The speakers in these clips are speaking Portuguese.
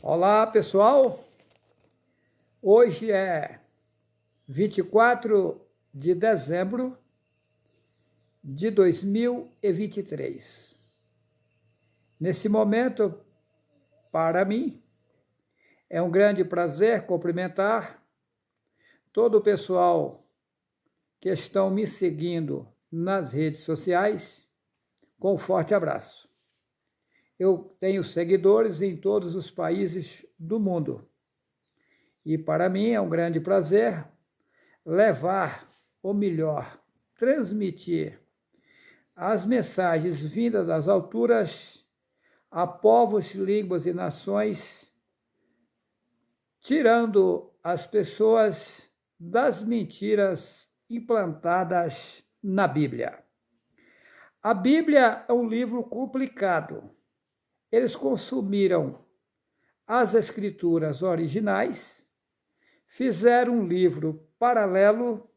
Olá, pessoal. Hoje é 24 de dezembro de 2023. Nesse momento, para mim, é um grande prazer cumprimentar todo o pessoal que estão me seguindo nas redes sociais com um forte abraço. Eu tenho seguidores em todos os países do mundo. E para mim é um grande prazer levar, ou melhor, transmitir as mensagens vindas das alturas a povos, línguas e nações, tirando as pessoas das mentiras implantadas na Bíblia. A Bíblia é um livro complicado. Eles consumiram as escrituras originais, fizeram um livro paralelo,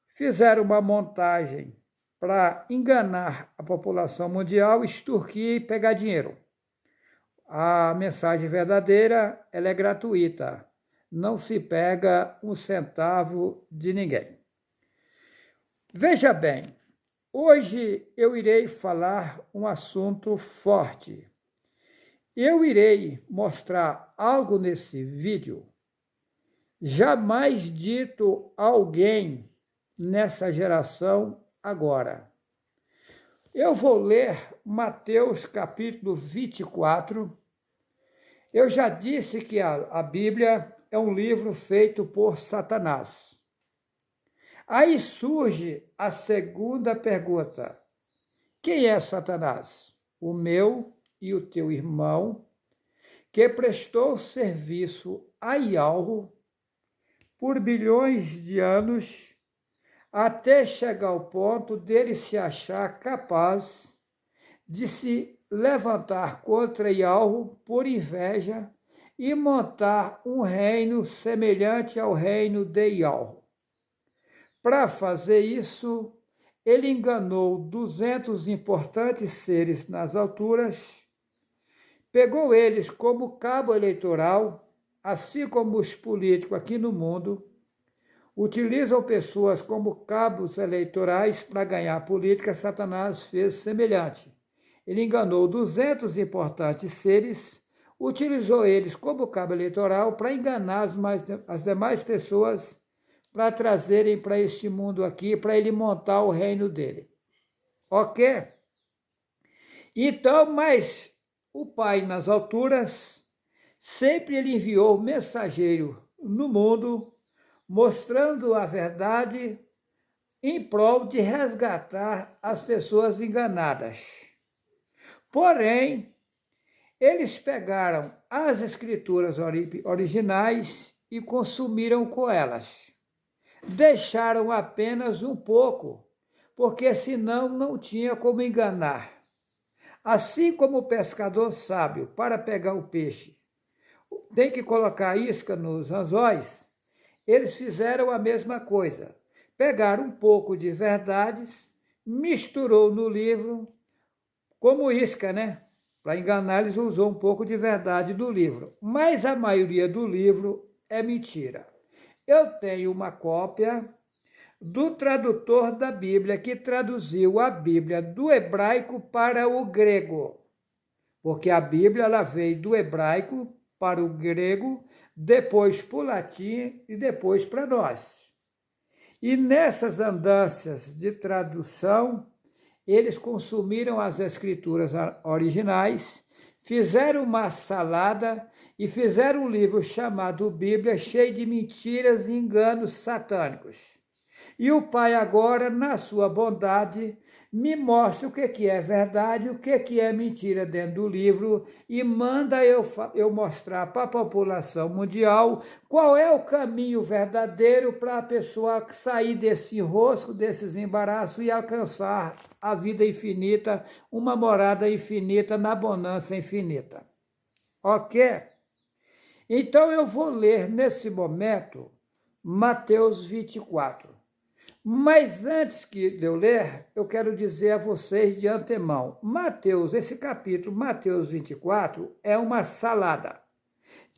fizeram uma montagem para enganar a população mundial, extorquir e pegar dinheiro. A mensagem verdadeira, ela é gratuita. Não se pega um centavo de ninguém. Veja bem, hoje eu irei falar um assunto forte. Eu irei mostrar algo nesse vídeo jamais dito a alguém nessa geração agora. Eu vou ler Mateus capítulo 24. Eu já disse que a Bíblia é um livro feito por Satanás. Aí surge a segunda pergunta. Quem é Satanás? O meu e o teu irmão, que prestou serviço a Yahweh por bilhões de anos, até chegar ao ponto dele se achar capaz de se levantar contra Yahweh por inveja e montar um reino semelhante ao reino de Yahweh. Para fazer isso, ele enganou 200 importantes seres nas alturas, pegou eles como cabo eleitoral, assim como os políticos aqui no mundo utilizam pessoas como cabos eleitorais para ganhar política. Satanás fez semelhante. Ele enganou 200 importantes seres, utilizou eles como cabo eleitoral para enganar as demais pessoas, para trazerem para este mundo aqui, para ele montar o reino dele. Ok? Então, mas o Pai nas alturas, sempre ele enviou mensageiro no mundo, mostrando a verdade em prol de resgatar as pessoas enganadas. Porém, eles pegaram as escrituras originais e consumiram com elas. Deixaram apenas um pouco, porque senão não tinha como enganar. Assim como o pescador sábio, para pegar o peixe, tem que colocar isca nos anzóis, eles fizeram a mesma coisa. Pegaram um pouco de verdades, misturou no livro, como isca, né? Para enganar, eles usou um pouco de verdade do livro. Mas a maioria do livro é mentira. Eu tenho uma cópia do tradutor da Bíblia, que traduziu a Bíblia do hebraico para o grego. Porque a Bíblia ela veio do hebraico para o grego, depois para o latim e depois para nós. E nessas andanças de tradução, eles consumiram as escrituras originais, fizeram uma salada e fizeram um livro chamado Bíblia, cheio de mentiras e enganos satânicos. E o Pai agora, na sua bondade, me mostra o que é verdade, o que é mentira dentro do livro e manda eu mostrar para a população mundial qual é o caminho verdadeiro para a pessoa sair desse enrosco, desses embaraços e alcançar a vida infinita, uma morada infinita na bonança infinita. Ok? Então eu vou ler nesse momento Mateus 24. Mas antes de eu ler, eu quero dizer a vocês de antemão, esse capítulo, Mateus 24, é uma salada.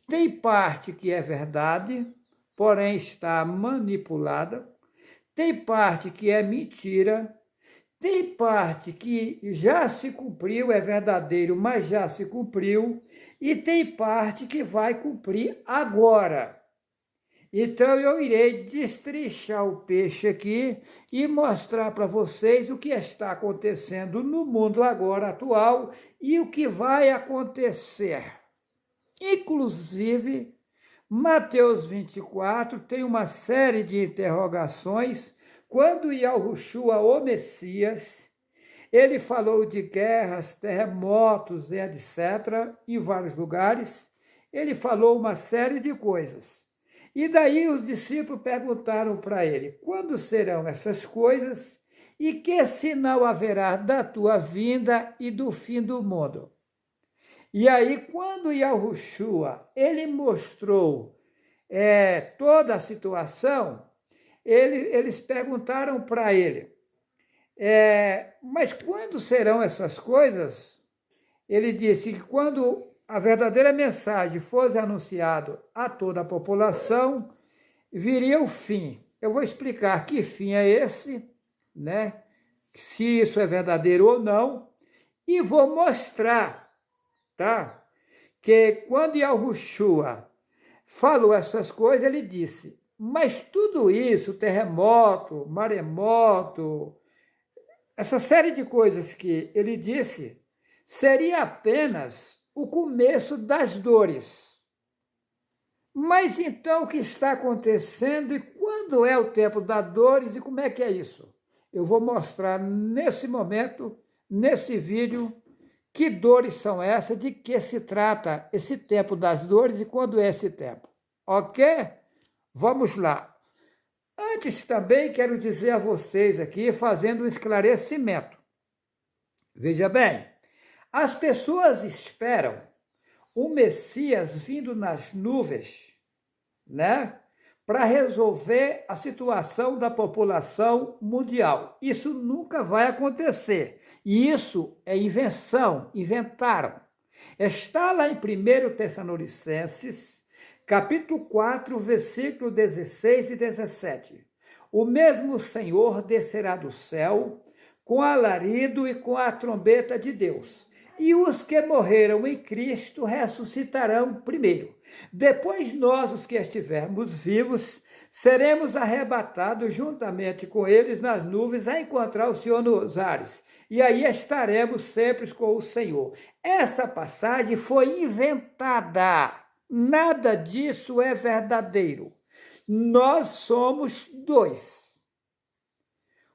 Tem parte que é verdade, porém está manipulada. Tem parte que é mentira. Tem parte que já se cumpriu, é verdadeiro, mas já se cumpriu. E tem parte que vai cumprir agora. Então eu irei destrinchar o peixe aqui e mostrar para vocês o que está acontecendo no mundo agora atual e o que vai acontecer. Inclusive, Mateus 24 tem uma série de interrogações. Quando Yahushua, o Messias, ele falou de guerras, terremotos, etc., em vários lugares. Ele falou uma série de coisas. E daí os discípulos perguntaram para ele, quando serão essas coisas e que sinal haverá da tua vinda e do fim do mundo? E aí, quando Yahushua, ele mostrou toda a situação, eles perguntaram para ele, mas quando serão essas coisas? Ele disse que quando a verdadeira mensagem fosse anunciada a toda a população, viria o fim. Eu vou explicar que fim é esse, né? Se isso é verdadeiro ou não, e vou mostrar, tá? Que quando Yahushua falou essas coisas, ele disse, mas tudo isso, terremoto, maremoto, essa série de coisas que ele disse, seria apenas o começo das dores. Mas então o que está acontecendo e quando é o tempo das dores e como é que é isso? Eu vou mostrar nesse momento, nesse vídeo, que dores são essas, de que se trata esse tempo das dores e quando é esse tempo. Ok? Vamos lá. Antes também quero dizer a vocês aqui, fazendo um esclarecimento. Veja bem, as pessoas esperam o Messias vindo nas nuvens, né, para resolver a situação da população mundial. Isso nunca vai acontecer. E isso é invenção, inventaram. Está lá em 1 Tessalonicenses, capítulo 4, versículo 16 e 17. O mesmo Senhor descerá do céu com alarido e com a trombeta de Deus. E os que morreram em Cristo ressuscitarão primeiro. Depois nós, os que estivermos vivos, seremos arrebatados juntamente com eles nas nuvens a encontrar o Senhor nos ares. E aí estaremos sempre com o Senhor. Essa passagem foi inventada. Nada disso é verdadeiro. Nós somos dois.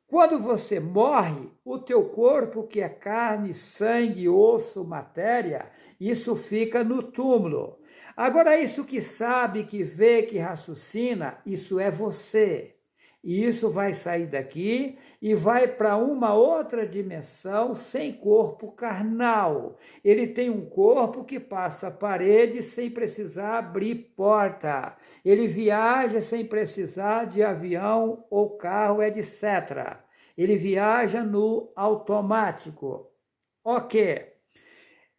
Quando você morre, o teu corpo, que é carne, sangue, osso, matéria, isso fica no túmulo. Agora, isso que sabe, que vê, que raciocina, isso é você. E isso vai sair daqui e vai para uma outra dimensão sem corpo carnal. Ele tem um corpo que passa paredes sem precisar abrir porta. Ele viaja sem precisar de avião ou carro, etc. Ele viaja no automático. Ok.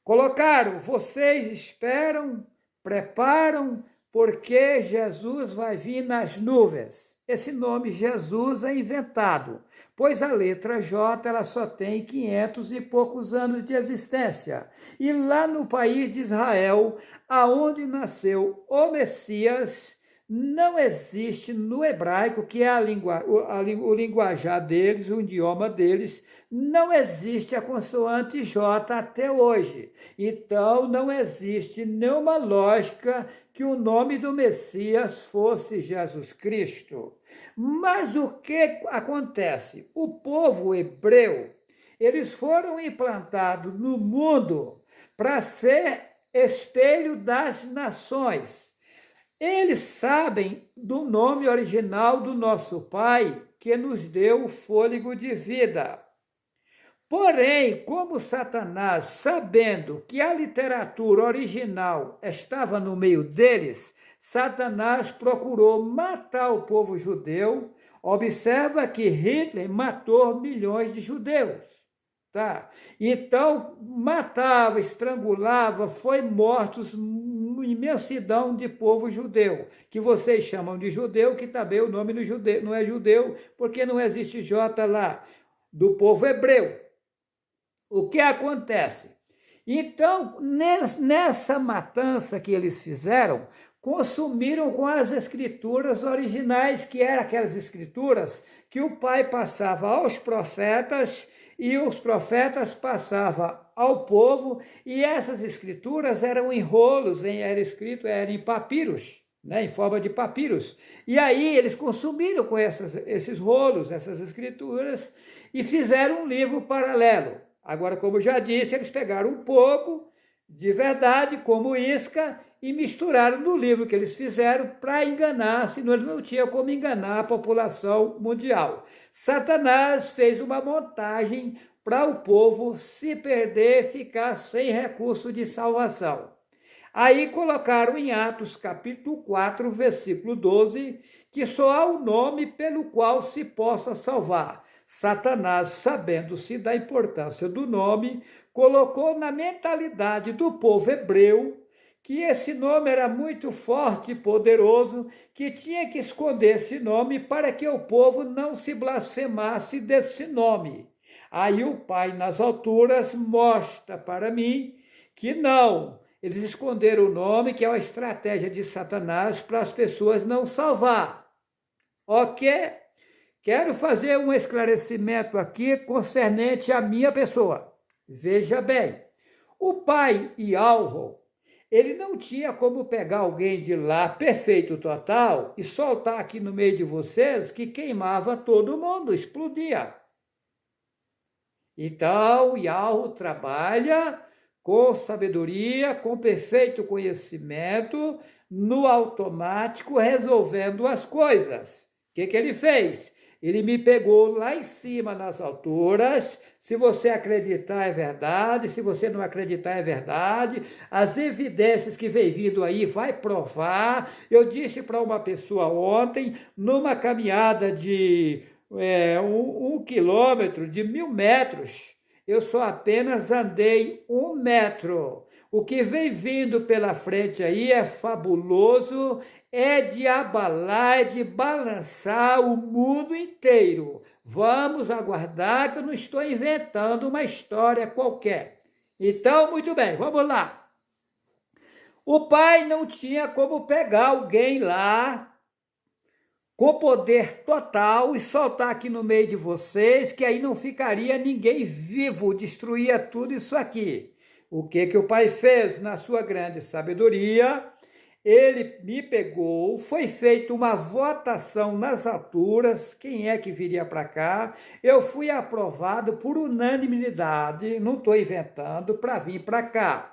Colocaram, vocês esperam, preparam, porque Jesus vai vir nas nuvens. Esse nome Jesus é inventado, pois a letra J ela só tem 500 e poucos anos de existência. E lá no país de Israel, aonde nasceu o Messias, não existe no hebraico, que é o linguajar deles, o idioma deles, não existe a consoante J até hoje. Então, não existe nenhuma lógica que o nome do Messias fosse Jesus Cristo. Mas o que acontece? O povo hebreu, eles foram implantados no mundo para ser espelho das nações. Eles sabem do nome original do nosso Pai, que nos deu o fôlego de vida. Porém, como Satanás, sabendo que a literatura original estava no meio deles, Satanás procurou matar o povo judeu. Observa que Hitler matou milhões de judeus. tá? Então, matava, estrangulava, foi mortos uma imensidão de povo judeu, que vocês chamam de judeu, que também o nome do judeu não é judeu, porque não existe J lá, do povo hebreu. O que acontece? Então, nessa matança que eles fizeram, consumiram com as escrituras originais, que eram aquelas escrituras que o pai passava aos profetas e os profetas passavam ao povo, e essas escrituras eram em rolos, era em papiros, né, em forma de papiros. E aí eles consumiram com esses rolos, essas escrituras, e fizeram um livro paralelo. Agora, como já disse, eles pegaram um pouco de verdade, como isca, e misturaram no livro que eles fizeram para enganar, senão eles não tinham como enganar a população mundial. Satanás fez uma montagem para o povo se perder, ficar sem recurso de salvação. Aí colocaram em Atos capítulo 4, versículo 12, que só há um nome pelo qual se possa salvar. Satanás, sabendo-se da importância do nome, colocou na mentalidade do povo hebreu que esse nome era muito forte e poderoso, que tinha que esconder esse nome para que o povo não se blasfemasse desse nome. Aí o Pai nas alturas mostra para mim que não, eles esconderam o nome, que é uma estratégia de Satanás para as pessoas não salvar. Ok? Quero fazer um esclarecimento aqui concernente à minha pessoa. Veja bem, o pai Yahweh, ele não tinha como pegar alguém de lá, perfeito total, e soltar aqui no meio de vocês, que queimava todo mundo, explodia. Então, Yahweh trabalha com sabedoria, com perfeito conhecimento, no automático, resolvendo as coisas. O que ele fez? Ele me pegou lá em cima, nas alturas. Se você acreditar é verdade, se você não acreditar é verdade. As evidências que vem vindo aí vai provar. Eu disse para uma pessoa ontem, numa caminhada de 1 quilômetro, de 1.000 metros, eu só apenas andei 1 metro. O que vem vindo pela frente aí é fabuloso, é de abalar, é de balançar o mundo inteiro. Vamos aguardar, que eu não estou inventando uma história qualquer. Então, muito bem, vamos lá. O pai não tinha como pegar alguém lá com poder total e soltar aqui no meio de vocês, que aí não ficaria ninguém vivo, destruía tudo isso aqui. O que o pai fez na sua grande sabedoria? Ele me pegou, foi feita uma votação nas alturas, quem é que viria para cá? Eu fui aprovado por unanimidade, não estou inventando, para vir para cá.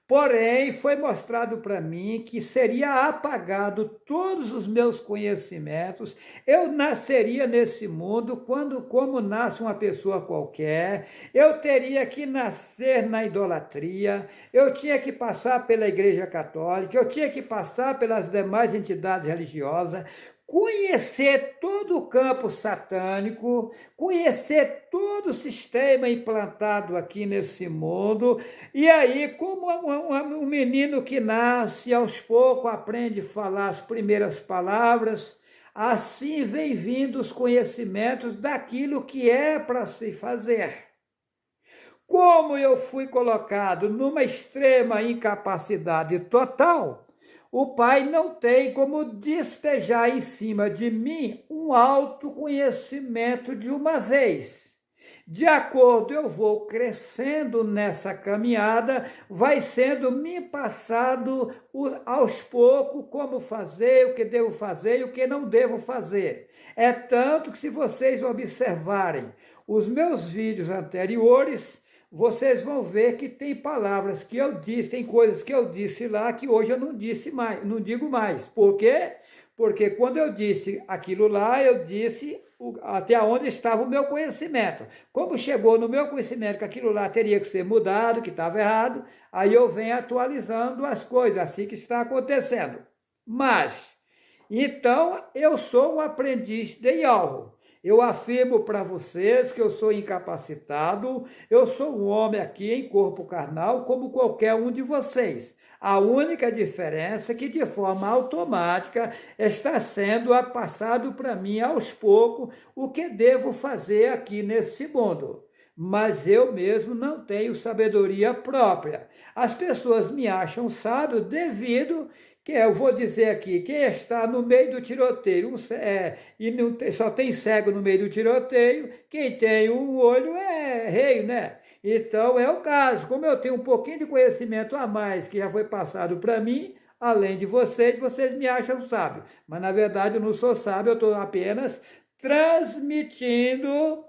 Porém, foi mostrado para mim que seria apagado todos os meus conhecimentos, eu nasceria nesse mundo como nasce uma pessoa qualquer, eu teria que nascer na idolatria, eu tinha que passar pela Igreja Católica, eu tinha que passar pelas demais entidades religiosas, conhecer todo o campo satânico, conhecer todo o sistema implantado aqui nesse mundo, e aí, como um menino que nasce, aos poucos aprende a falar as primeiras palavras, assim vem vindo os conhecimentos daquilo que é para se fazer. Como eu fui colocado numa extrema incapacidade total, o pai não tem como despejar em cima de mim um autoconhecimento de uma vez. De acordo, eu vou crescendo nessa caminhada, vai sendo me passado aos poucos como fazer, o que devo fazer e o que não devo fazer. É tanto que, se vocês observarem os meus vídeos anteriores, vocês vão ver que tem palavras que eu disse, tem coisas que eu disse lá que hoje eu não disse mais, não digo mais. Por quê? Porque quando eu disse aquilo lá, eu disse até onde estava o meu conhecimento. Como chegou no meu conhecimento que aquilo lá teria que ser mudado, que estava errado, aí eu venho atualizando as coisas, assim que está acontecendo. Mas, então, eu sou um aprendiz de Yahweh. Eu afirmo para vocês que eu sou incapacitado, eu sou um homem aqui em corpo carnal, como qualquer um de vocês. A única diferença é que, de forma automática, está sendo passado para mim aos poucos o que devo fazer aqui nesse mundo. Mas eu mesmo não tenho sabedoria própria. As pessoas me acham sábio devido que eu vou dizer aqui, quem está no meio do tiroteio e não só tem cego no meio do tiroteio, quem tem um olho é rei, né? Então é o caso. Como eu tenho um pouquinho de conhecimento a mais que já foi passado para mim, além de vocês me acham sábio. Mas na verdade eu não sou sábio, eu estou apenas transmitindo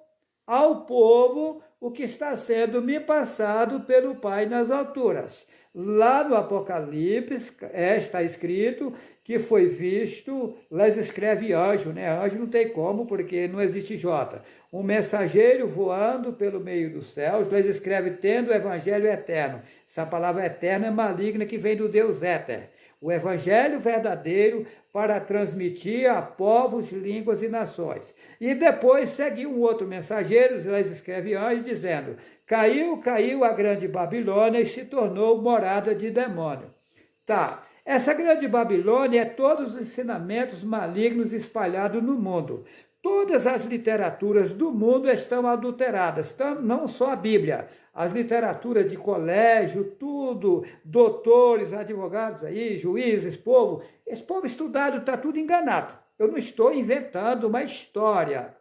ao povo o que está sendo me passado pelo Pai nas alturas. Lá no Apocalipse está escrito que foi visto, lá escreve anjo, né? Anjo não tem como, porque não existe J. Um mensageiro voando pelo meio dos céus, lá escreve tendo o evangelho eterno. Essa palavra eterna é maligna que vem do Deus éter. O evangelho verdadeiro para transmitir a povos, línguas e nações. E depois seguiu um outro mensageiro, lá escreve anjo, dizendo: caiu a grande Babilônia e se tornou morada de demônio. Tá, essa grande Babilônia é todos os ensinamentos malignos espalhados no mundo. Todas as literaturas do mundo estão adulteradas, não só a Bíblia. As literaturas de colégio, tudo, doutores, advogados aí, juízes, povo. Esse povo estudado está tudo enganado. Eu não estou inventando uma história.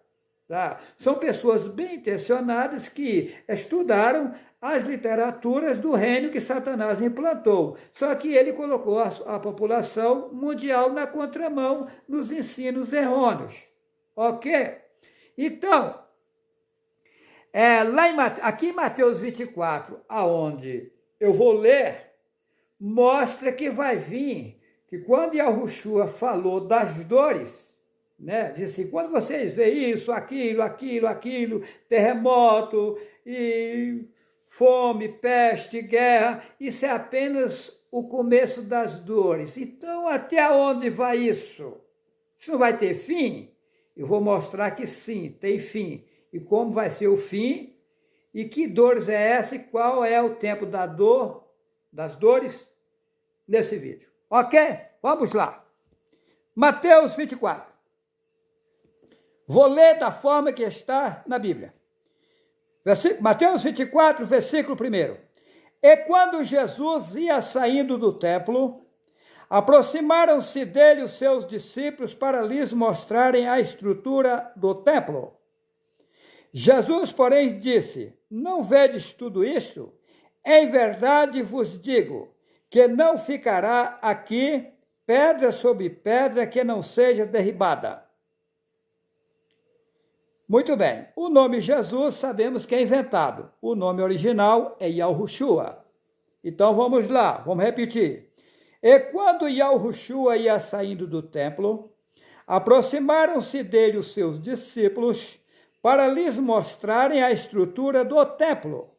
Tá? São pessoas bem intencionadas que estudaram as literaturas do reino que Satanás implantou. Só que ele colocou a população mundial na contramão nos ensinos errôneos. Ok? Então, aqui em Mateus 24, aonde eu vou ler, mostra que vai vir, que quando Yahushua falou das dores, né, disse, quando vocês veem isso, aquilo, terremoto, e fome, peste, guerra, isso é apenas o começo das dores. Então, até onde vai isso? Isso não vai ter fim? Eu vou mostrar que sim, tem fim. E como vai ser o fim, e que dores é essa, e qual é o tempo da dor, das dores, nesse vídeo. Ok? Vamos lá. Mateus 24. Vou ler da forma que está na Bíblia. Mateus 24, versículo 1. E quando Jesus ia saindo do templo, aproximaram-se dele os seus discípulos para lhes mostrarem a estrutura do templo. Jesus, porém, disse: não vedes tudo isto? Em verdade vos digo que não ficará aqui pedra sobre pedra que não seja derribada. Muito bem, o nome Jesus sabemos que é inventado. O nome original é Yahushua. Então vamos lá, vamos repetir. E quando Yahushua ia saindo do templo, aproximaram-se dele os seus discípulos para lhes mostrarem a estrutura do templo.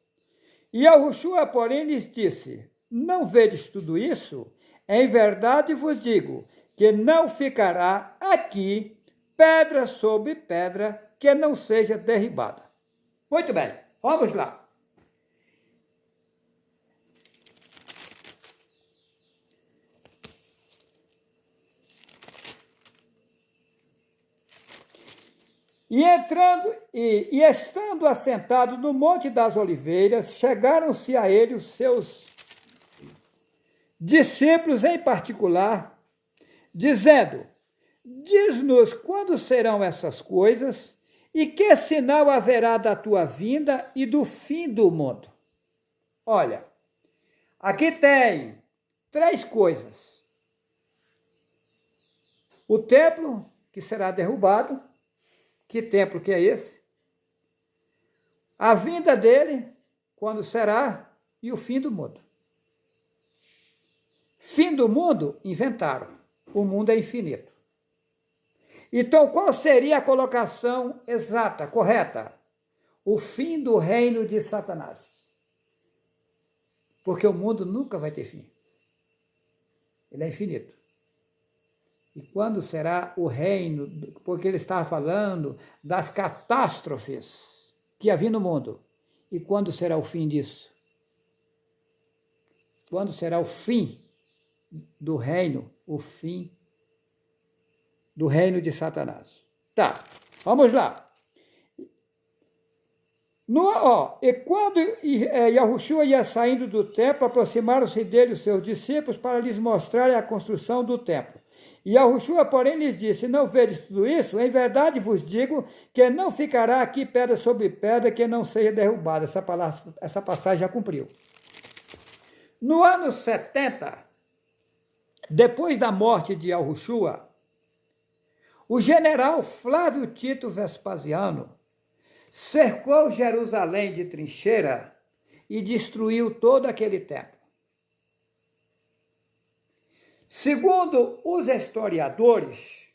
E Yahushua, porém, lhes disse: não vedes tudo isso? Em verdade vos digo que não ficará aqui pedra sobre pedra que não seja derribada. Muito bem, vamos lá. E estando assentado no Monte das Oliveiras, chegaram-se a ele os seus discípulos em particular, dizendo: diz-nos quando serão essas coisas e que sinal haverá da tua vinda e do fim do mundo. Olha, aqui tem 3 coisas. O templo que será derrubado. Que templo que é esse? A vinda dele, quando será, e o fim do mundo. Fim do mundo, inventaram. O mundo é infinito. Então, qual seria a colocação exata, correta? O fim do reino de Satanás. Porque o mundo nunca vai ter fim. Ele é infinito. E quando será o reino? Porque ele estava falando das catástrofes que havia no mundo. E quando será o fim disso? Quando será o fim do reino? O fim do reino de Satanás. Tá, vamos lá. E quando Yahushua ia saindo do templo, aproximaram-se dele os seus discípulos para lhes mostrarem a construção do templo. E Yahushua, porém, lhes disse: não vedes tudo isso? Em verdade vos digo que não ficará aqui pedra sobre pedra que não seja derrubada. Essa passagem já cumpriu. No ano 70, depois da morte de Yahushua, o general Flávio Tito Vespasiano cercou Jerusalém de trincheira e destruiu todo aquele templo. Segundo os historiadores,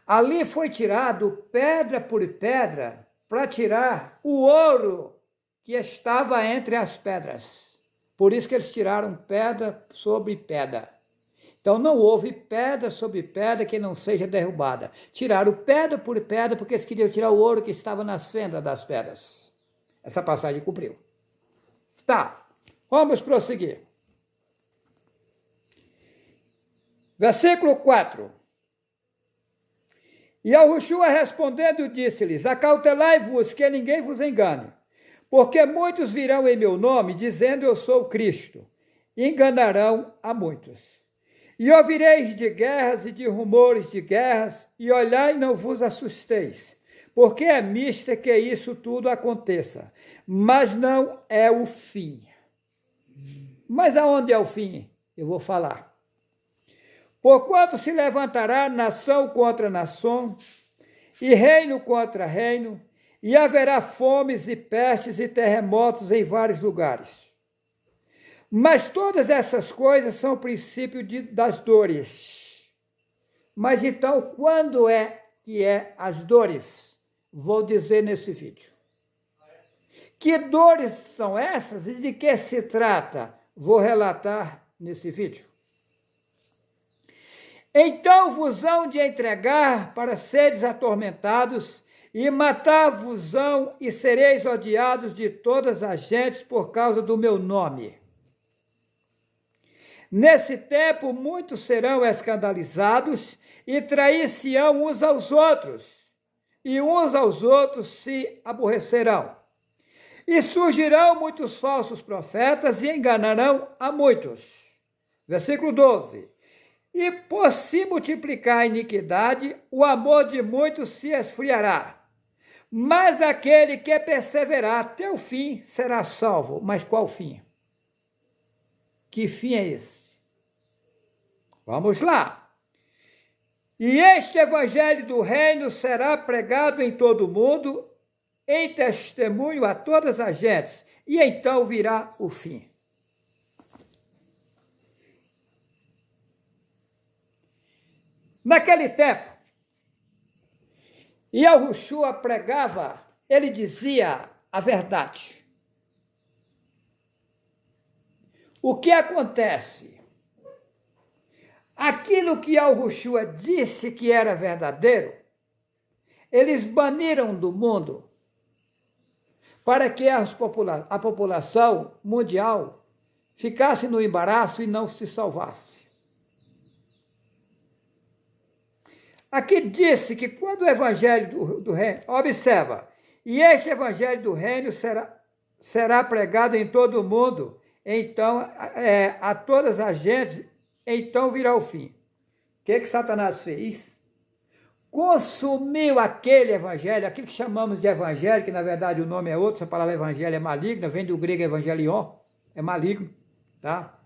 ali foi tirado pedra por pedra para tirar o ouro que estava entre as pedras. Por isso que eles tiraram pedra sobre pedra. Então não houve pedra sobre pedra que não seja derrubada. Tiraram pedra por pedra porque eles queriam tirar o ouro que estava nas fendas das pedras. Essa passagem cumpriu. Tá, vamos prosseguir. Versículo 4. E Yahushua respondendo disse-lhes: acautelai-vos que ninguém vos engane, porque muitos virão em meu nome, dizendo eu sou o Cristo, e enganarão a muitos. E ouvireis de guerras e de rumores de guerras, e olhai e não vos assusteis, porque é mister que isso tudo aconteça, mas não é o fim. Mas aonde é o fim? Eu vou falar. Porquanto se levantará nação contra nação, e reino contra reino, e haverá fomes e pestes e terremotos em vários lugares. Mas todas essas coisas são o princípio das dores. Mas então, quando é que as dores? Vou dizer nesse vídeo. Que dores são essas e de que se trata? Vou relatar nesse vídeo. Então vos hão de entregar para seres atormentados, e matar-vos-ão, e sereis odiados de todas as gentes por causa do meu nome. Nesse tempo muitos serão escandalizados, e trair-se-ão uns aos outros, e uns aos outros se aborrecerão. E surgirão muitos falsos profetas, e enganarão a muitos. Versículo 12. E por se multiplicar a iniquidade, o amor de muitos se esfriará. Mas aquele que perseverar até o fim será salvo. Mas qual fim? Que fim é esse? Vamos lá. E este evangelho do reino será pregado em todo o mundo, em testemunho a todas as gentes, e então virá o fim. Naquele tempo, Yahushua pregava, ele dizia a verdade. O que acontece? Aquilo que Yahushua disse que era verdadeiro, eles baniram do mundo para que a população mundial ficasse no embaraço e não se salvasse. Aqui disse que quando o evangelho do reino, observa, e este evangelho do reino será pregado em todo o mundo, então a todas as gentes, então virá o fim. O que Satanás fez? Consumiu aquele evangelho, aquilo que chamamos de evangelho, que na verdade o nome é outro, essa palavra evangelho é maligna, vem do grego evangelion, é maligno, tá?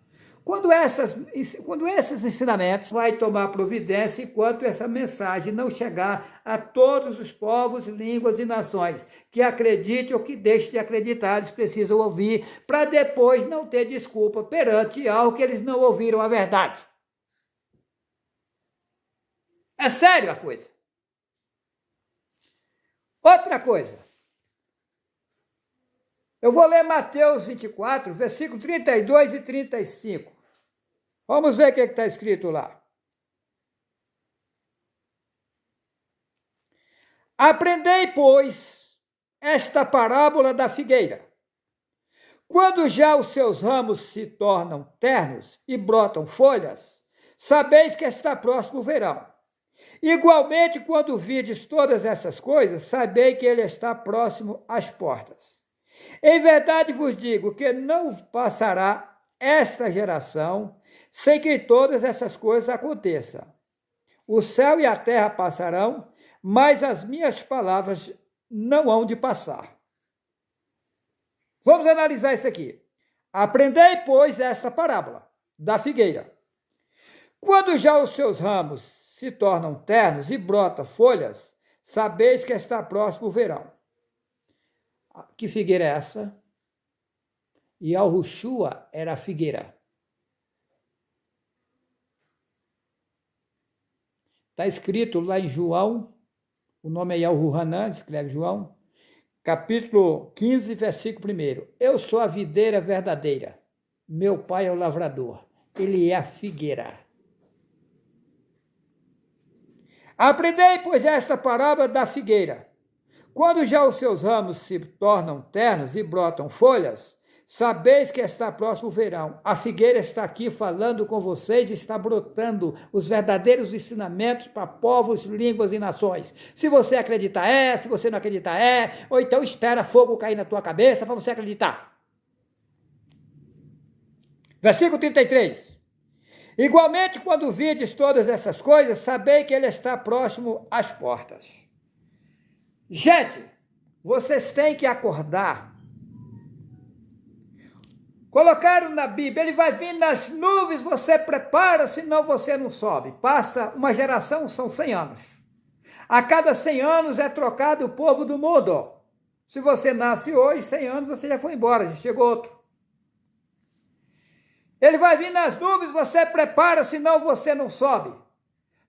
Quando esses ensinamentos vai tomar providência enquanto essa mensagem não chegar a todos os povos, línguas e nações que acreditem ou que deixem de acreditar, eles precisam ouvir para depois não ter desculpa perante algo que eles não ouviram a verdade. É sério a coisa. Outra coisa. Eu vou ler Mateus 24, versículo 32 e 35. Vamos ver o que está escrito lá. Aprendei, pois, esta parábola da figueira. Quando já os seus ramos se tornam ternos e brotam folhas, sabeis que está próximo o verão. Igualmente, quando virdes todas essas coisas, sabei que ele está próximo às portas. Em verdade vos digo que não passará esta geração sem que todas essas coisas aconteçam. O céu e a terra passarão, mas as minhas palavras não hão de passar. Vamos analisar isso aqui. Aprendei, pois, esta parábola da figueira. Quando já os seus ramos se tornam ternos e brotam folhas, sabeis que está próximo o verão. Que figueira é essa? Yahushua era a figueira. Está escrito lá em João, o nome é Yahuhanan, escreve João, capítulo 15, versículo 1. Eu sou a videira verdadeira, meu pai é o lavrador, ele é a figueira. Aprendei, pois, esta parábola da figueira. Quando já os seus ramos se tornam ternos e brotam folhas, sabeis que está próximo o verão. A figueira está aqui falando com vocês, está brotando os verdadeiros ensinamentos para povos, línguas e nações. Se você acreditar se você não acreditar ou então espera fogo cair na tua cabeça para você acreditar. Versículo 33. Igualmente, quando virdes todas essas coisas, sabei que ele está próximo às portas. Gente, vocês têm que acordar. Colocaram na Bíblia, ele vai vir nas nuvens, você prepara, senão você não sobe. Passa uma geração, são 100 anos. A cada 100 anos é trocado o povo do mundo. Se você nasce hoje, 100 anos, você já foi embora, já chegou outro. Ele vai vir nas nuvens, você prepara, senão você não sobe.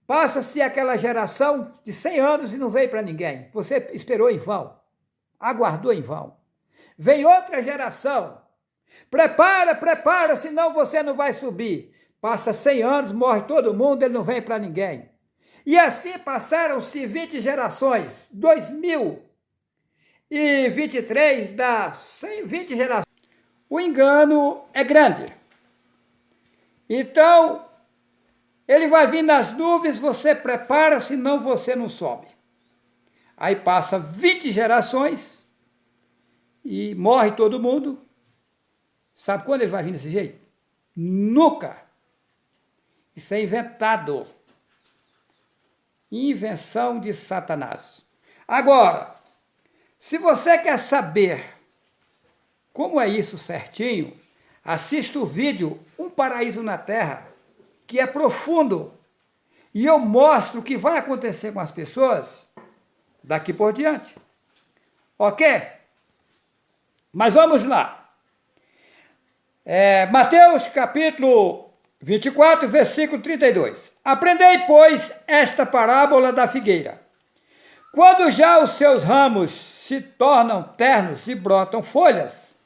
Passa-se aquela geração de 100 anos e não veio para ninguém. Você esperou em vão, aguardou em vão. Vem outra geração. Prepara, senão você não vai subir. Passa 100 anos, morre todo mundo, ele não vem para ninguém. E assim passaram-se 20 gerações. 2023 dá 20 gerações. O engano é grande. Então, ele vai vir nas nuvens, você prepara, senão você não sobe. Aí passa 20 gerações e morre todo mundo. Sabe quando ele vai vir desse jeito? Nunca. Isso é inventado. Invenção de Satanás. Agora, se você quer saber como é isso certinho, assista o vídeo Um Paraíso na Terra, que é profundo. E eu mostro o que vai acontecer com as pessoas daqui por diante. Ok? Mas vamos lá. Mateus capítulo 24, versículo 32. Aprendei, pois, esta parábola da figueira. Quando já os seus ramos se tornam ternos e brotam folhas,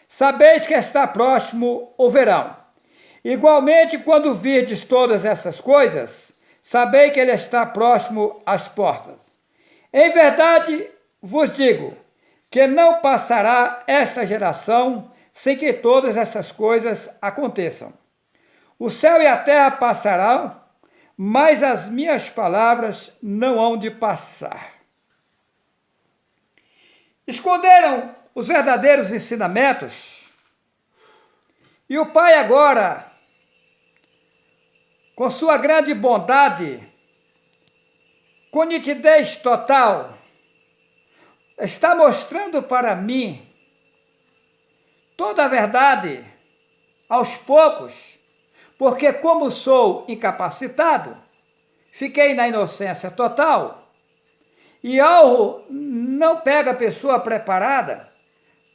sabeis que está próximo o verão. Igualmente, quando virdes todas essas coisas, sabei que ele está próximo às portas. Em verdade vos digo que não passará esta geração sem que todas essas coisas aconteçam. O céu e a terra passarão, mas as minhas palavras não hão de passar. Esconderam os verdadeiros ensinamentos e o Pai agora, com sua grande bondade, com nitidez total, está mostrando para mim toda a verdade, aos poucos, porque como sou incapacitado, fiquei na inocência total, e algo não pega a pessoa preparada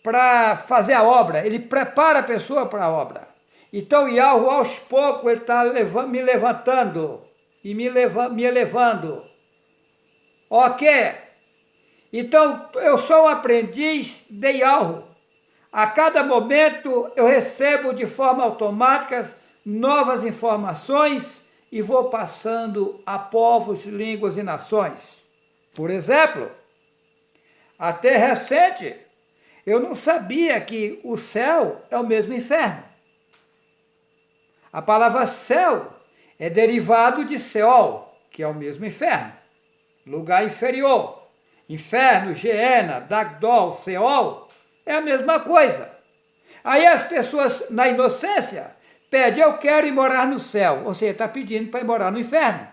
para fazer a obra, ele prepara a pessoa para a obra. Então, Yahweh, aos poucos, ele está me levantando e me elevando. Ok? Então, eu sou um aprendiz de Yahweh. A cada momento, eu recebo de forma automática novas informações e vou passando a povos, línguas e nações. Por exemplo, Até recente, eu não sabia que o céu é o mesmo inferno. A palavra céu é derivado de Seol, que é o mesmo inferno, lugar inferior. Inferno, Geena, Dagdol, Seol, é a mesma coisa. Aí as pessoas, na inocência, pedem, eu quero ir morar no céu. Ou seja, está pedindo para ir morar no inferno.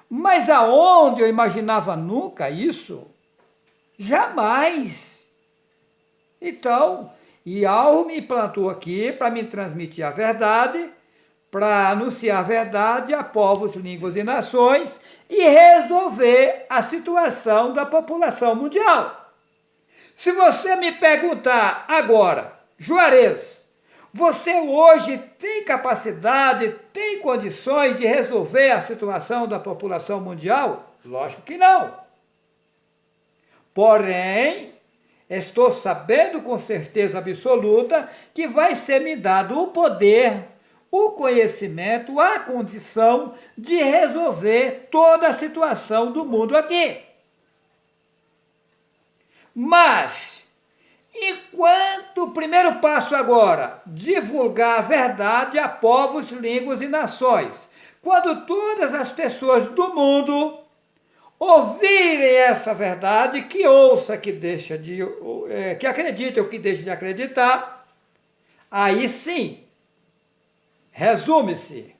Mas aonde eu imaginava nunca isso? Jamais. Então, Yahweh me plantou aqui para me transmitir a verdade, para anunciar a verdade a povos, línguas e nações e resolver a situação da população mundial. Se você me perguntar agora, Juarez, você hoje tem capacidade, tem condições de resolver a situação da população mundial? Lógico que não. Porém, estou sabendo com certeza absoluta que vai ser me dado o poder, o conhecimento, a condição de resolver toda a situação do mundo aqui. Mas, enquanto o primeiro passo agora, divulgar a verdade a povos, línguas e nações, quando todas as pessoas do mundo ouvirem essa verdade, que ouça, que acredite ou que deixe de acreditar, aí sim, resume-se,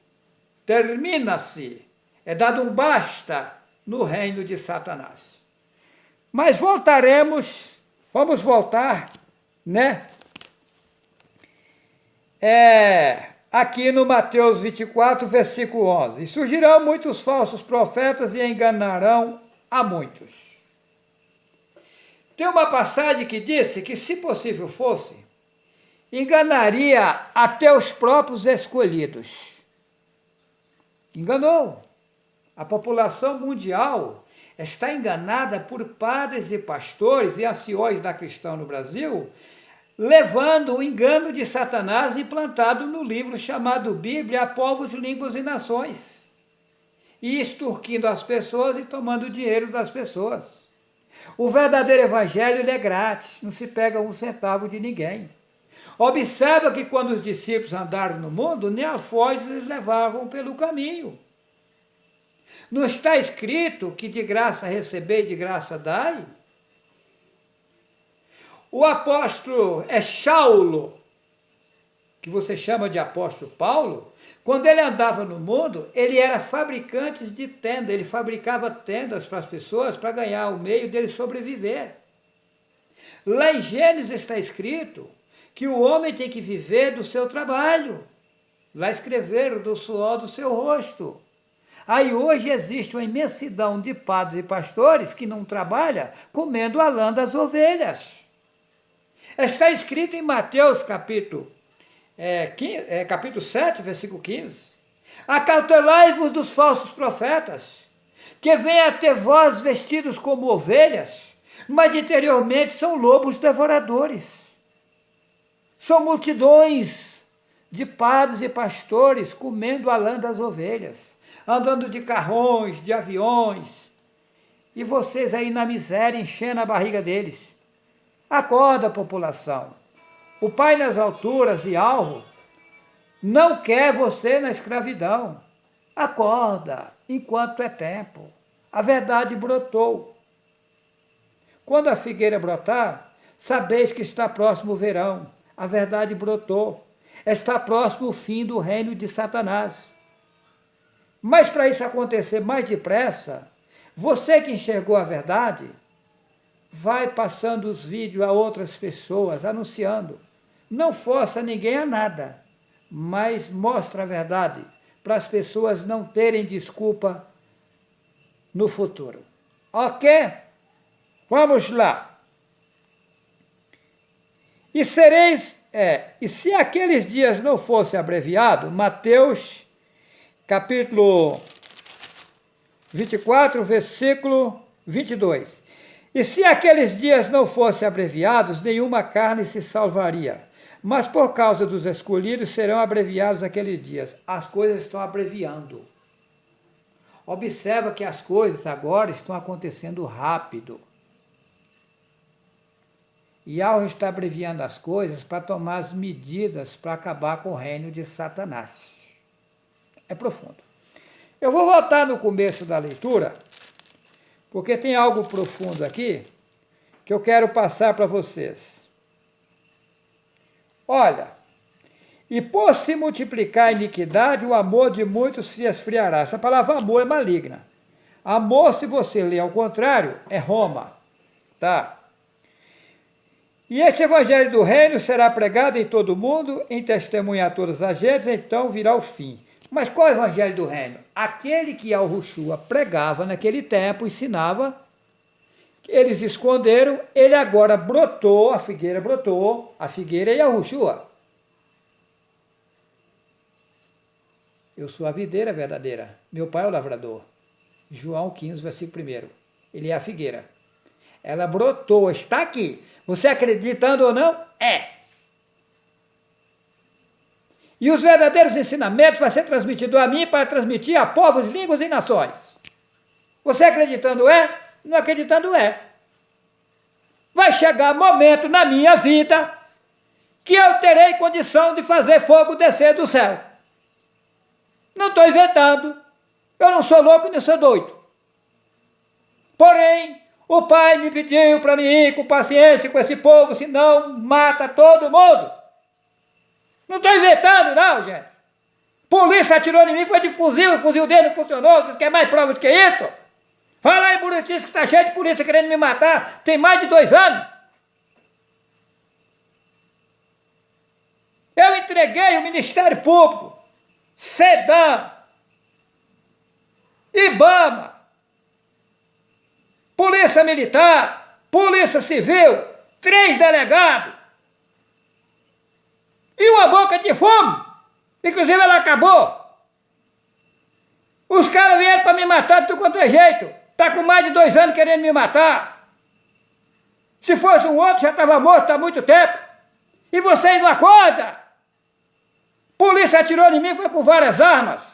termina-se, é dado um basta no reino de Satanás. Mas vamos voltar, né? Aqui no Mateus 24, versículo 11. E surgirão muitos falsos profetas e enganarão a muitos. Tem uma passagem que disse que, se possível fosse, enganaria até os próprios escolhidos. Enganou. A população mundial está enganada por padres e pastores e anciões da cristã no Brasil, levando o engano de Satanás implantado no livro chamado Bíblia a povos, línguas e nações, e extorquindo as pessoas e tomando o dinheiro das pessoas. O verdadeiro evangelho ele é grátis, não se pega um centavo de ninguém. Observa que quando os discípulos andaram no mundo, nem alforjes eles levavam pelo caminho. Não está escrito que de graça recebei, de graça dai? O apóstolo Saulo, que você chama de apóstolo Paulo, quando ele andava no mundo, ele era fabricante de tenda, ele fabricava tendas para as pessoas para ganhar o meio dele sobreviver. Lá em Gênesis está escrito que o homem tem que viver do seu trabalho. Lá escreveram do suor do seu rosto. Aí hoje existe uma imensidão de padres e pastores que não trabalham comendo a lã das ovelhas. Está escrito em Mateus capítulo 7, versículo 15. Acautelai-vos dos falsos profetas, que vêm até vós vestidos como ovelhas, mas interiormente são lobos devoradores. São multidões de padres e pastores comendo a lã das ovelhas, andando de carrões, de aviões, e vocês aí na miséria enchendo a barriga deles. Acorda, população. O Pai nas alturas e alvo não quer você na escravidão. Acorda, enquanto é tempo. A verdade brotou. Quando a figueira brotar, sabeis que está próximo o verão. A verdade brotou. Está próximo o fim do reino de Satanás. Mas para isso acontecer mais depressa, você que enxergou a verdade, vai passando os vídeos a outras pessoas, anunciando. Não força ninguém a nada, mas mostra a verdade, para as pessoas não terem desculpa no futuro. Ok? Vamos lá. E se aqueles dias não fossem abreviados, Mateus capítulo 24, versículo 22. E se aqueles dias não fossem abreviados, nenhuma carne se salvaria. Mas por causa dos escolhidos serão abreviados aqueles dias. As coisas estão abreviando. Observa que as coisas agora estão acontecendo rápido. Yahweh está abreviando as coisas para tomar as medidas para acabar com o reino de Satanás. É profundo. Eu vou voltar no começo da leitura, porque tem algo profundo aqui que eu quero passar para vocês. Olha, e por se multiplicar a iniquidade, o amor de muitos se esfriará. Essa palavra amor é maligna. Amor, se você ler ao contrário, é Roma. Tá? E esse evangelho do reino será pregado em todo o mundo, em testemunha a todas as gentes, então virá o fim. Mas qual é o evangelho do reino? Aquele que Yahushua pregava naquele tempo, ensinava, eles esconderam, ele agora brotou, a figueira é Yahushua. Eu sou a videira verdadeira, meu pai é o lavrador. João 15, versículo 1. Ele é a figueira. Ela brotou, está aqui. Você acreditando ou não? É. E os verdadeiros ensinamentos vão ser transmitidos a mim para transmitir a povos, línguas e nações. Você acreditando é? Não acreditando é. Vai chegar momento na minha vida que eu terei condição de fazer fogo descer do céu. Não estou inventando. Eu não sou louco nem sou doido. Porém, o pai me pediu para mim ir com paciência com esse povo, senão mata todo mundo. Não estou inventando, não, gente. Polícia atirou em mim, foi de fuzil, o fuzil dele não funcionou. Vocês querem mais prova do que isso? Fala aí, Buritice, que está cheio de polícia querendo me matar. Tem mais de 2 anos. Eu entreguei o Ministério Público, SEDAM, IBAMA, Polícia Militar, Polícia Civil, 3 delegados e uma boca de fumo. Inclusive ela acabou. Os caras vieram para me matar de tudo quanto é jeito. Está com mais de 2 anos querendo me matar. Se fosse um outro já estava morto há muito tempo. E vocês não acordam. Polícia atirou em mim, foi com várias armas.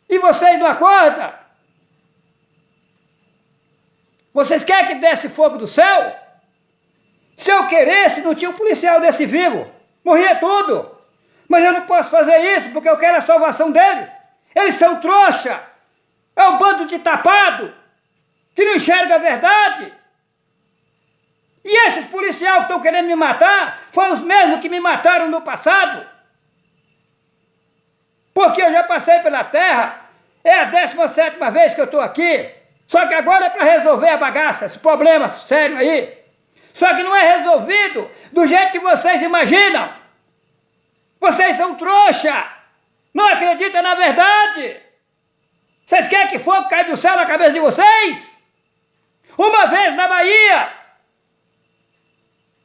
E vocês não acordam? Vocês querem que desce fogo do céu? Se eu queresse, não tinha um policial desse vivo. Morria tudo. Mas eu não posso fazer isso porque eu quero a salvação deles. Eles são trouxa. É um bando de tapado que não enxerga a verdade. E esses policiais que estão querendo me matar foram os mesmos que me mataram no passado. Porque eu já passei pela terra. É a 17ª vez que eu estou aqui. Só que agora é para resolver a bagaça, esse problema sério aí. Só que não é resolvido do jeito que vocês imaginam. Vocês são trouxa. Não acreditam na verdade. Vocês querem que fogo caia do céu na cabeça de vocês? Uma vez na Bahia,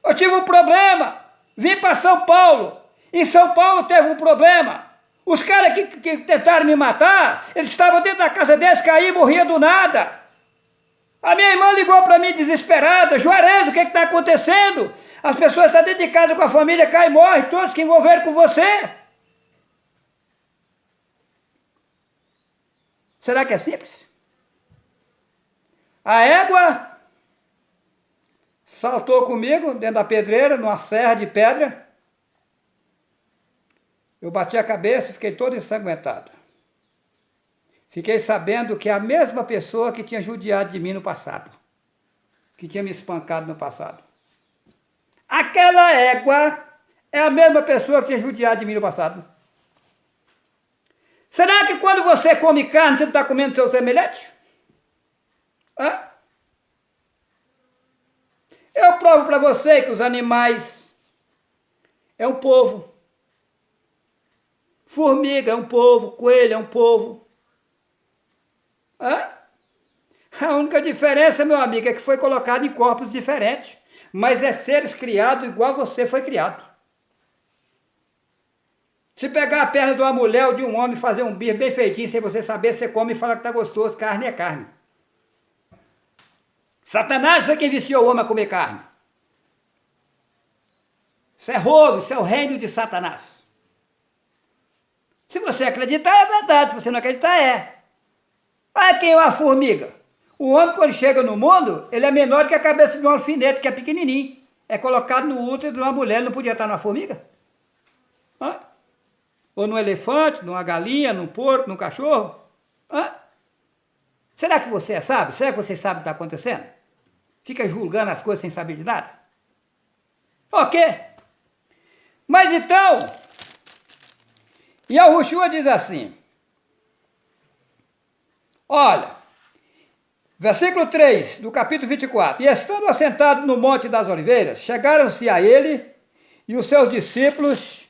eu tive um problema. Vim para São Paulo. Em São Paulo teve um problema. Os caras que tentaram me matar, eles estavam dentro da casa deles, caíam e morriam do nada. A minha irmã ligou para mim desesperada. Juarez, o que está acontecendo? As pessoas estão dentro de casa com a família, caem e morrem, todos que envolveram com você. Será que é simples? A égua saltou comigo dentro da pedreira, numa serra de pedra. Eu bati a cabeça e fiquei todo ensanguentado. Fiquei sabendo que é a mesma pessoa que tinha judiado de mim no passado. Que tinha me espancado no passado. Aquela égua é a mesma pessoa que tinha judiado de mim no passado. Será que quando você come carne, você não está comendo seu semelhante? Hã? Eu provo para você que os animais é um povo. Formiga é um povo, coelho é um povo. Hã? A única diferença, meu amigo, é que foi colocado em corpos diferentes. Mas é seres criados igual você foi criado. Se pegar a perna de uma mulher ou de um homem e fazer um bife bem feitinho, sem você saber, você come e fala que está gostoso. Carne é carne. Satanás foi quem viciou o homem a comer carne. Isso é rolo, isso é o reino de Satanás. Se você acreditar, é verdade. Se você não acreditar, é. Olha quem é uma formiga. O homem, quando chega no mundo, ele é menor que a cabeça de um alfinete, que é pequenininho. É colocado no útero de uma mulher, não podia estar numa formiga? Hã? Ou num elefante, numa galinha, num porco, num cachorro? Hã? Será que você sabe? Será que você sabe o que está acontecendo? Fica julgando as coisas sem saber de nada? Ok. Mas então, Yahushua diz assim, olha, versículo 3 do capítulo 24, e estando assentado no Monte das Oliveiras, chegaram-se a ele e os seus discípulos,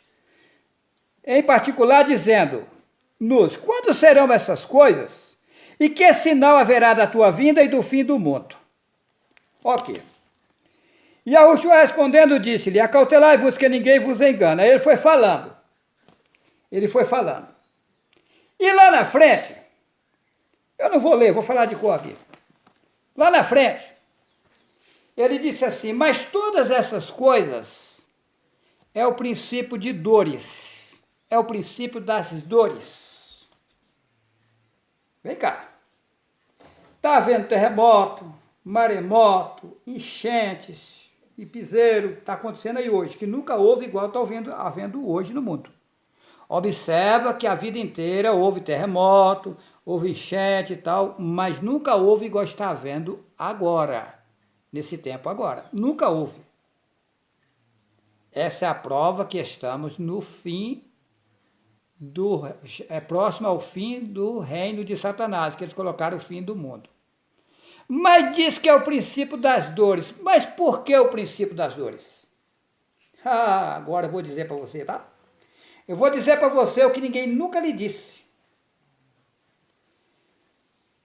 em particular, dizendo-nos, quando serão essas coisas? E que sinal haverá da tua vinda e do fim do mundo? Ok. E Yahushua respondendo disse-lhe, acautelai-vos que ninguém vos engana. Aí ele foi falando. E lá na frente, eu não vou ler, vou falar de cor aqui. Lá na frente, ele disse assim, mas todas essas coisas é o princípio de dores. É o princípio das dores. Vem cá. Está havendo terremoto, maremoto, enchentes e piseiro. Está acontecendo aí hoje, que nunca houve igual está havendo hoje no mundo. Observa que a vida inteira houve terremoto, houve enchente e tal, mas nunca houve igual está havendo agora, nesse tempo agora. Nunca houve. Essa é a prova que estamos no fim próximo ao fim do reino de Satanás, que eles colocaram o fim do mundo. Mas diz que é o princípio das dores. Mas por que o princípio das dores? Agora eu vou dizer para você, tá? Eu vou dizer para você o que ninguém nunca lhe disse.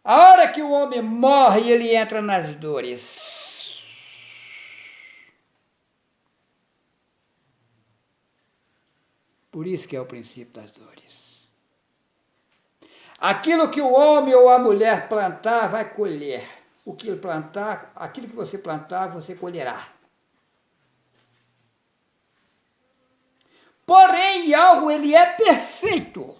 A hora que o homem morre, ele entra nas dores. Por isso que é o princípio das dores. Aquilo que o homem ou a mulher plantar, vai colher. O que ele plantar, aquilo que você plantar, você colherá. Porém, algo ele é perfeito.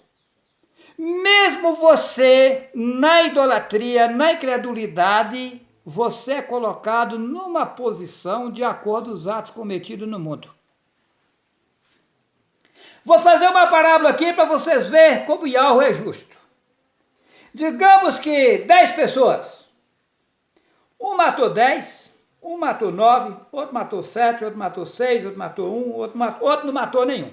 Mesmo você, na idolatria, na incredulidade, você é colocado numa posição de acordo com os atos cometidos no mundo. Vou fazer uma parábola aqui para vocês verem como Yahweh é justo. Digamos que 10 pessoas. Um matou 10, um matou 9, outro matou 7, outro matou 6, outro matou 1, outro não matou nenhum.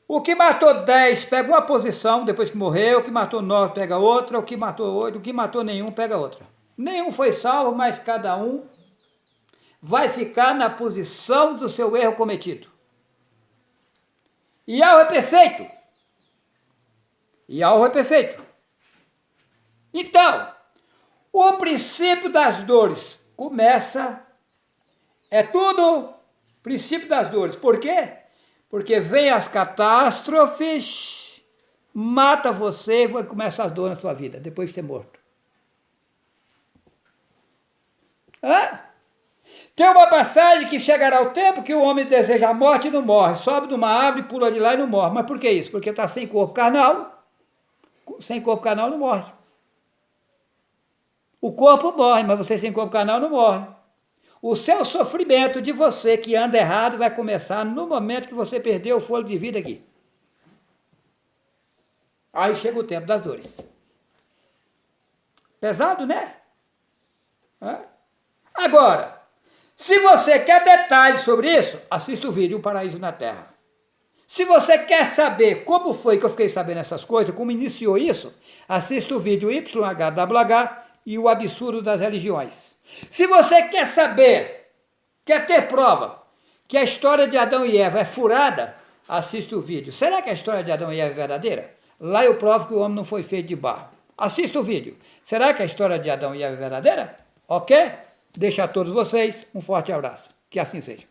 O que matou 10 pega uma posição depois que morreu, o que matou 9 pega outra, o que matou 8, o que matou nenhum pega outra. Nenhum foi salvo, mas cada um vai ficar na posição do seu erro cometido. Yahweh é perfeito. Yahweh é perfeito. Então, o princípio das dores começa, é tudo princípio das dores. Por quê? Porque vem as catástrofes, mata você e vai começar as dores na sua vida, depois de ser morto. Tem uma passagem que chegará o tempo que o homem deseja a morte e não morre, sobe de uma árvore, pula de lá e não morre. Mas por que isso? Porque está sem corpo carnal, sem corpo carnal não morre. O corpo morre, mas você sem corpo carnal não morre. O seu sofrimento de você que anda errado vai começar no momento que você perdeu o fôlego de vida aqui. Aí chega o tempo das dores. Pesado, né? Agora, se você quer detalhes sobre isso, assista o vídeo O Paraíso na Terra. Se você quer saber como foi que eu fiquei sabendo essas coisas, como iniciou isso, assista o vídeo YHWH e o Absurdo das Religiões. Se você quer saber, quer ter prova que a história de Adão e Eva é furada, assista o vídeo. Será que a história de Adão e Eva é verdadeira? Lá eu provo que o homem não foi feito de barro. Assista o vídeo. Será que a história de Adão e Eva é verdadeira? Ok? Deixo a todos vocês um forte abraço. Que assim seja.